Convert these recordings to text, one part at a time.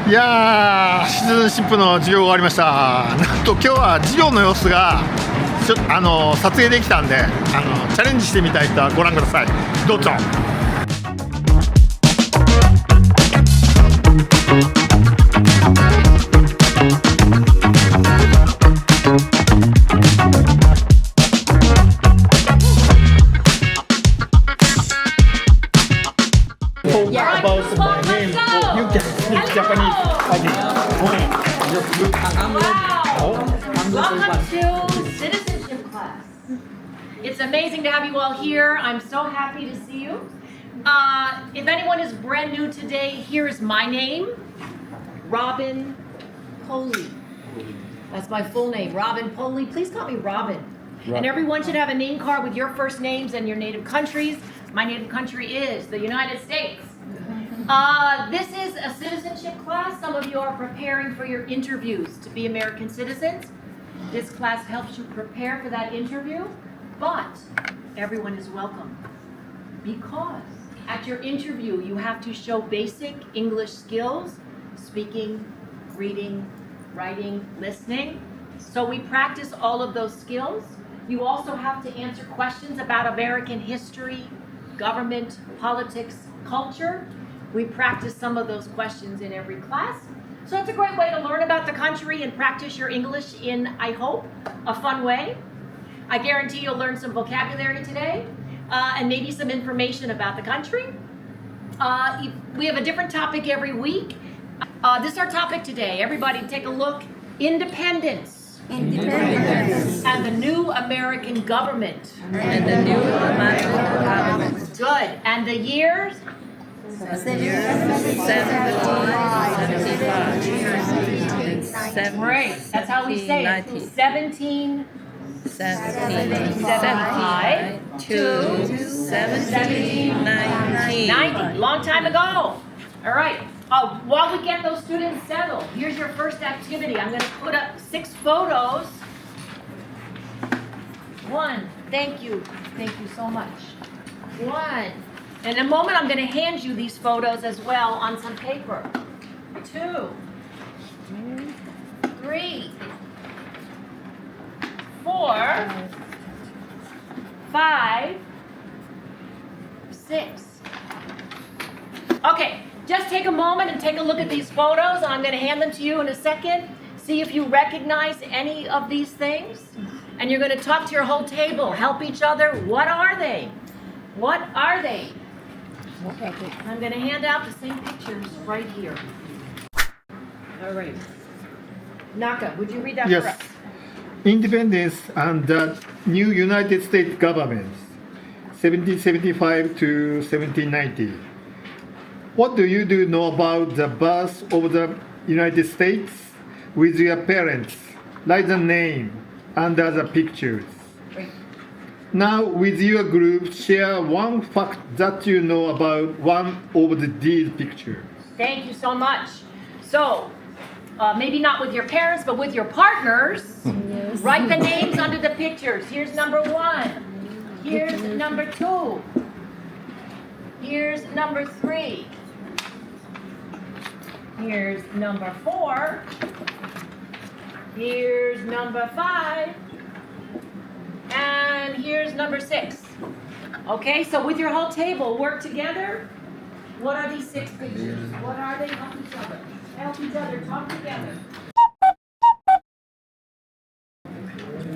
いやー、シティズンシップの授業が終わりました。なんと今日は授業の様子が撮影できたんでチャレンジしてみたいとご覧ください。どうぞ。About my name, you can speak Japanese again. Wow! Welcome to Citizenship class. It's amazing to have you all here. I'm so happy to see you. If anyone is brand new today, here's my name, Robin Poley. That's my full name, Robin Poley. Please call me Robin. And everyone should have a name card with your first names and your native countries. My native country is the United States. This is a citizenship class. Some of you are preparing for your interviews to be American citizens. This class helps you prepare for that interview, but everyone is welcome because at your interview you have to show basic English skills, speaking, reading, writing, listening. So we practice all of those skills. You also have to answer questions about American history, government, politics, culture. We practice some of those questions in every class. So it's a great way to learn about the country and practice your English in, I hope, a fun way. I guarantee you'll learn some vocabulary today and maybe some information about the country. We have a different topic every week. This is our topic today. Everybody take a look. Independence. Independence. And the new American government. And the new American government. Good. And the years? 75. Great. That's how we say it. 1775 to 1790. Long time ago. All right. While we get those students settled, here's your first activity. I'm going to put up 6 photos. 1. Thank you. Thank you so much. 1. In a moment, I'm going to hand you these photos as well on some paper. 2. 3. 4. 5. 6. Okay, just take a moment and take a look at these photos. I'm going to hand them to you in a second. See if you recognize any of these things. And you're going to talk to your whole table. Help each other. What are they? What are they? I'm going to hand out the same pictures right here. All right. Naka, would you read that for us? Yes. Independence and the new United States government, 1775 to 1790. What do you know about the birth of the United States? With your parents, write the name under the pictures. Great. Now, with your group, share one fact that you know about one of these pictures. Thank you so much. So, maybe not with your parents, but with your partners, write the names under the pictures. Here's number 1. Here's number 2. Here's number 3. Here's number 4. Here's number 5. And here's number 6. Okay, so with your whole table, work together. What are these 6 pictures? What are they? Help each other. Help each other. Talk together.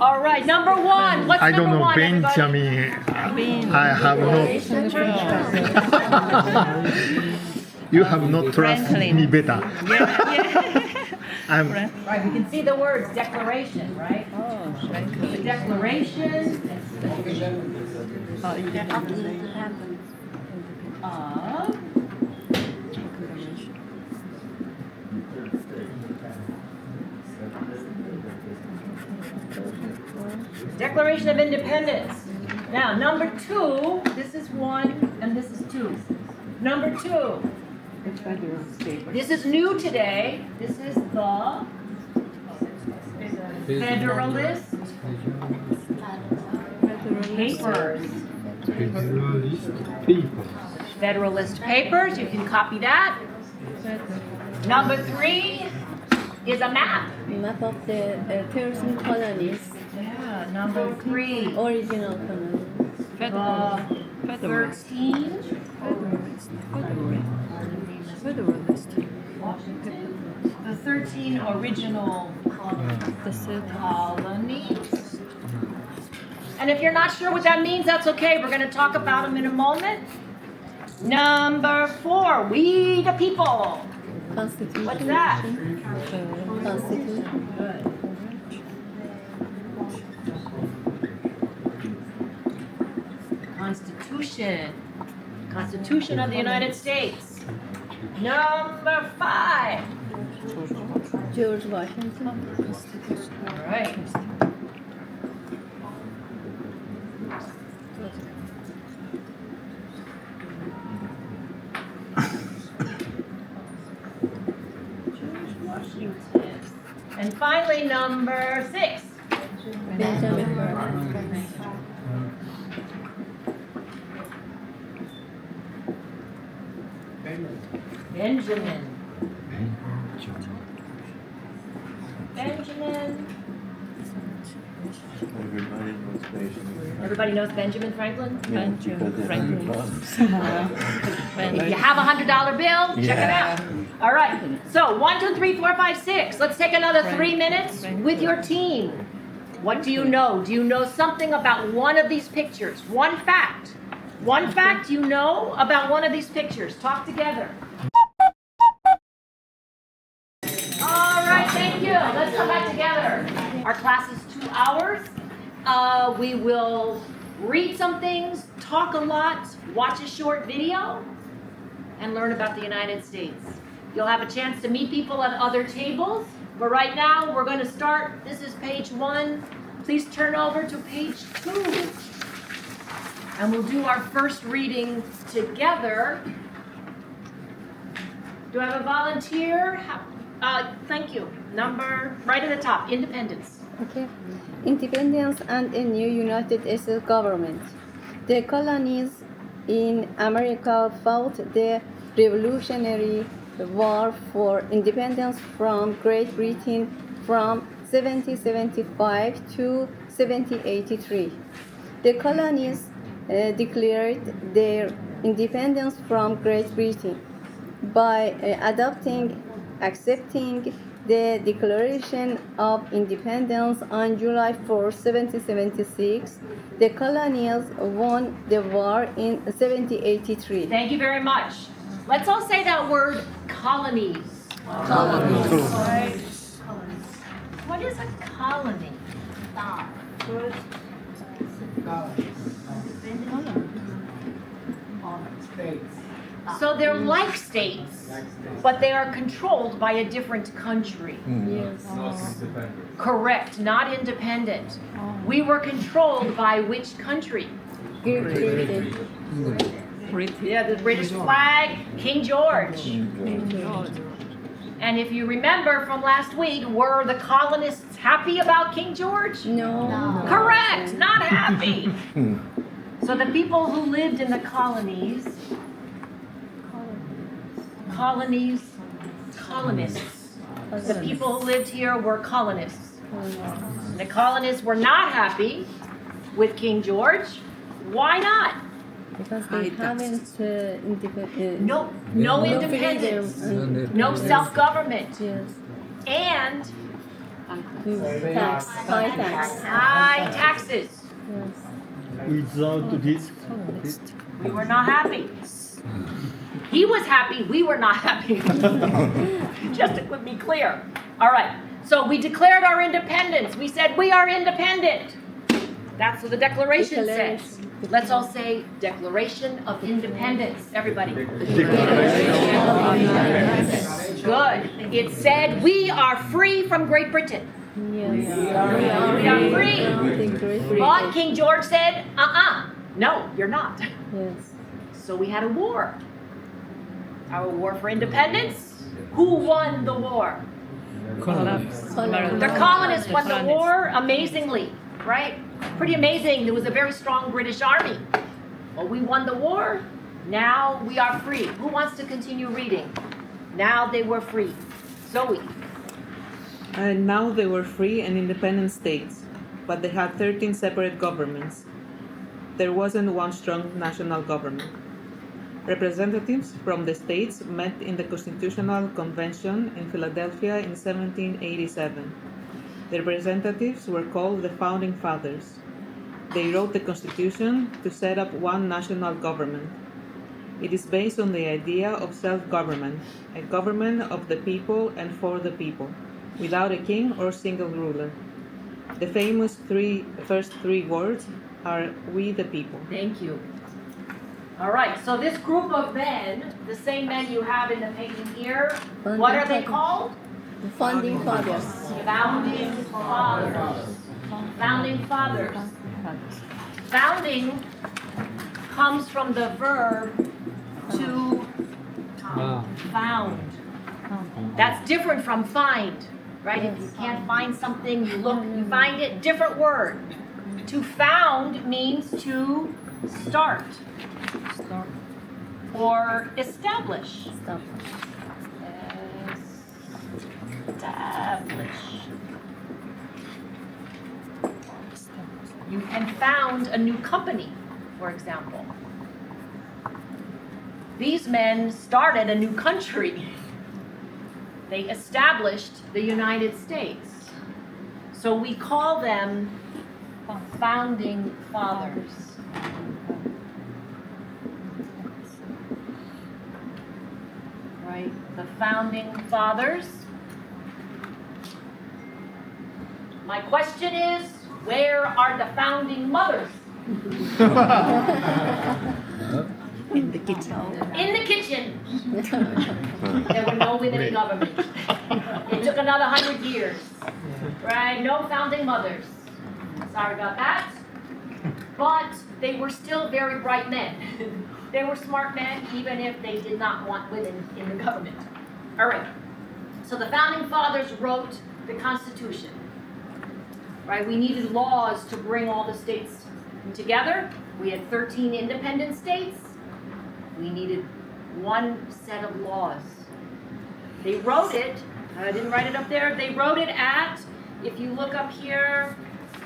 All right, number 1. What's I number don't know, 1, everybody? Benjamin. I have not. You have not trusted me better. I'm. Right, we can see the words declaration, right? The declaration Declaration of Independence. Now, number 2, this is 1 and this is 2. Number 2. This is new today. This is the Federalist Papers. Federalist Papers. You can copy that. Number 3 is a map. Map of the 13 colonies, Yeah, number 3. original colonies. 13. The 13 original colonies. And if you're not sure what that means, that's okay. We're going to talk about them in a moment. Number 4, we the people. Constitution. What's that? Constitution. Good. Constitution. Constitution of the United States. Number 5. George Washington. All right. Washington. And finally, number 6. Benjamin Franklin. Benjamin. Benjamin. Everybody knows Benjamin Franklin? Benjamin Franklin. If you have a $100 bill, check it out. All right. So 1, 2, 3, 4, 5, 6. Let's take another 3 minutes with your team. What do you know? Do you know something about one of these pictures? One fact. One fact you know about one of these pictures. Talk together. All right, thank you. Let's come back together. Our class is 2 hours. We will read some things, talk a lot, watch a short video, and learn about the United States. You'll have a chance to meet people at other tables. But right now, we're going to start. This is page 1. Please turn over to page 2. And we'll do our first reading together. Do I have a volunteer? Thank you. Number, right at the top, independence. Okay. Independence and a new United States government. The colonies in America fought the Revolutionary War for independence from Great Britain from 1775 to 1783. The colonies declared their independence from Great Britain by accepting the Declaration of Independence on July 4, 1776. The colonies won the war in 1783. Thank you very much. Let's all say that word, colonies. Colonies. What is a colony? So they're like states, but they are controlled by a different country. Yes. Correct, not independent. We were controlled by which country? Great Britain. Yeah, the British flag, King George. And if you remember from last week, were the colonists happy about King George? No. Correct, not happy. So the people who lived in the colonists. The people who lived here were colonists. The colonists were not happy with King George. Why not? Because they haven't No independence, freedom. no self-government, Yes. and High tax. high taxes. Yes. Without this, We were not happy. He was happy, we were not happy. Just to be clear. All right, so we declared our independence. We said we are independent. That's what the Declaration says. Let's all say Declaration of Independence, everybody. Good. It said we are free from Great Britain. Yes. We are free. Great But King George said, no, you're not. Yes. So we had a war. Our war for independence. Who won the war? The colonists won the war amazingly, right? Pretty amazing. There was a very strong British army. Well, we won the war. Now we are free. Who wants to continue reading? Now they were free. Zoe. And now they were free and independent states, but they had 13 separate governments. There wasn't one strong national government. Representatives from the states met in the Constitutional Convention in Philadelphia in 1787. The representatives were called the Founding Fathers. They wrote the Constitution to set up one national government. It is based on the idea of self-government, a government of the people and for the people, without a king or single ruler. The famous first three words are "we the people." Thank you. All right, so this group of men, the same men you have in the painting here, what are they called? Founding fathers. Founding fathers. Founding fathers. Founding comes from the verb to found. That's different from find, right? If you can't find something, you look, you find it, different word. To found means to start or establish. Establish. You can found a new company, for example. These men started a new country. They established the United States. So we call them founding fathers. Right? The founding fathers. My question is, where are the founding mothers? In the kitchen. In the kitchen. There were no women in government. It took another 100 years. Right? No founding mothers. Sorry about that. But they were still very bright men. They were smart men, even if they did not want women in the government. All right. So the founding fathers wrote the Constitution. Right? We needed laws to bring all the states together. We had 13 independent states. We needed one set of laws. They wrote it, I didn't write it up there, they wrote it at, if you look up here,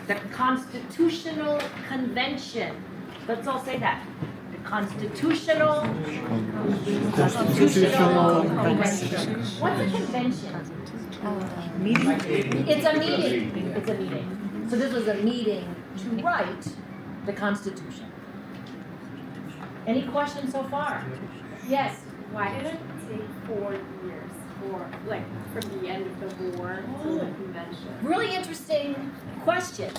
the Constitutional Convention. Let's all say that. The Constitutional Convention. What's a convention? Meeting? It's a meeting. It's a meeting. So this was a meeting to write the Constitution. Any questions so far? Yes. Why did it take 4 years from the end of the war to the convention? Really interesting question.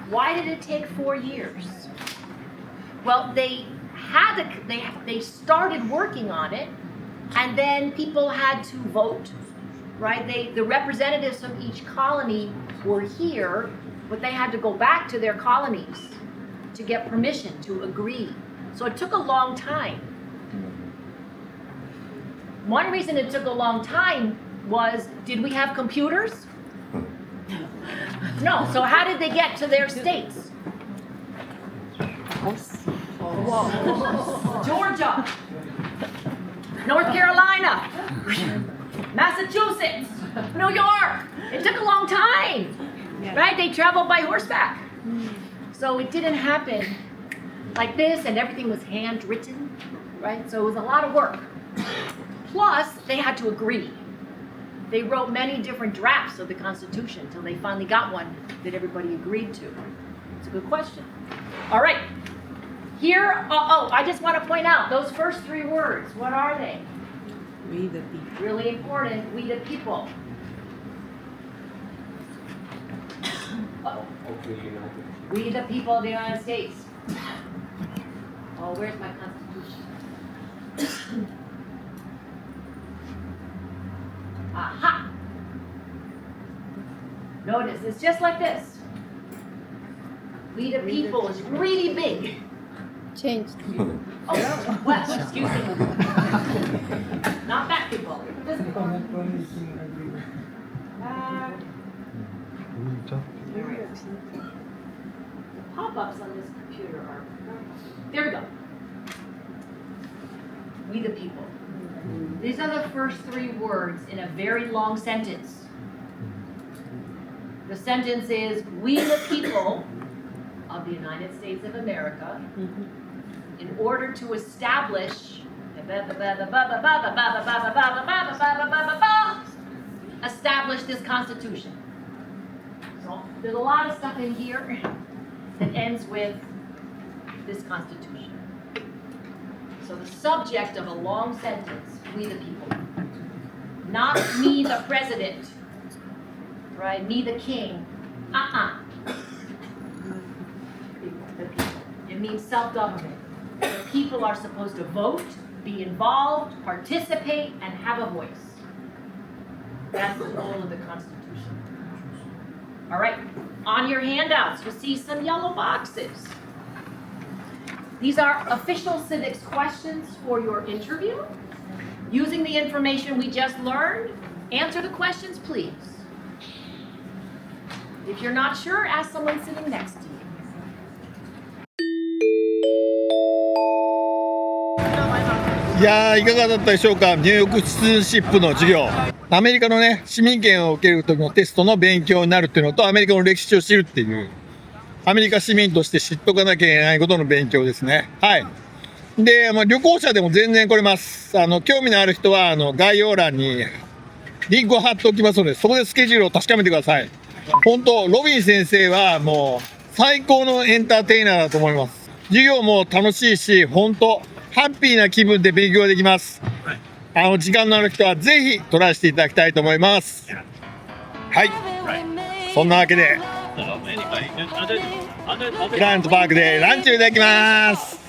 Why did it take 4 years? Well, they started working on it, and then people had to vote, right? The representatives from each colony were here, but they had to go back to their colonies to get permission to agree. So it took a long time. One reason it took a long time was, did we have computers? No, so how did they get to their states? Georgia, North Carolina, Massachusetts, New York. It took a long time, right? They traveled by horseback. So it didn't happen like this, and everything was handwritten, right? So it was a lot of work. Plus, they had to agree. They wrote many different drafts of the Constitution until they finally got one that everybody agreed to. It's a good question. All right. Here, I just want to point out, those first 3 words, what are they? We the people. Really important, we the people. Uh-oh. We the people of the United States. Oh, where's my Constitution? Aha! Notice, it's just like this. We the people is really big. Changed. Oh, well, excuse me. Not that people. This people. Pop-ups on this computer are... There we go. We the people. These are the first three words in a very long sentence. The sentence is, we the people of the United States of America, in order to establish this Constitution. So there's a lot of stuff in here that ends with this Constitution. So the subject of a long sentence, we the people. Not me the president, right? Me the king. The people. It means self-government. The people are supposed to vote, be involved, participate, and have a voice. That's the goal of the Constitution. All right, on your handouts, you'll see some yellow boxes. These are official civics questions for your interview. Using the information we just learned, answer the questions, please. If you're not sure, ask someone sitting next to you. いやー、いかがだったでしょうか。ニューヨークシティズンシップの授業。アメリカのね、市民権を受ける時のテストの勉強になるっていうのと、アメリカの歴史を知るっていう、アメリカ市民として知っとかなきゃいけないことの勉強ですね。はい。で、旅行者でも全然来れます。興味のある人は、概要欄にリンクを貼っておきますので、そこでスケジュールを確かめてください。本当、ロビン先生はもう最高のエンターテイナーだと思います。授業も楽しいし、本当、ハッピーな気分で勉強できます。時間のある人はぜひトライしていただきたいと思います。はい。そんなわけで、グランドパークでランチをいただきます。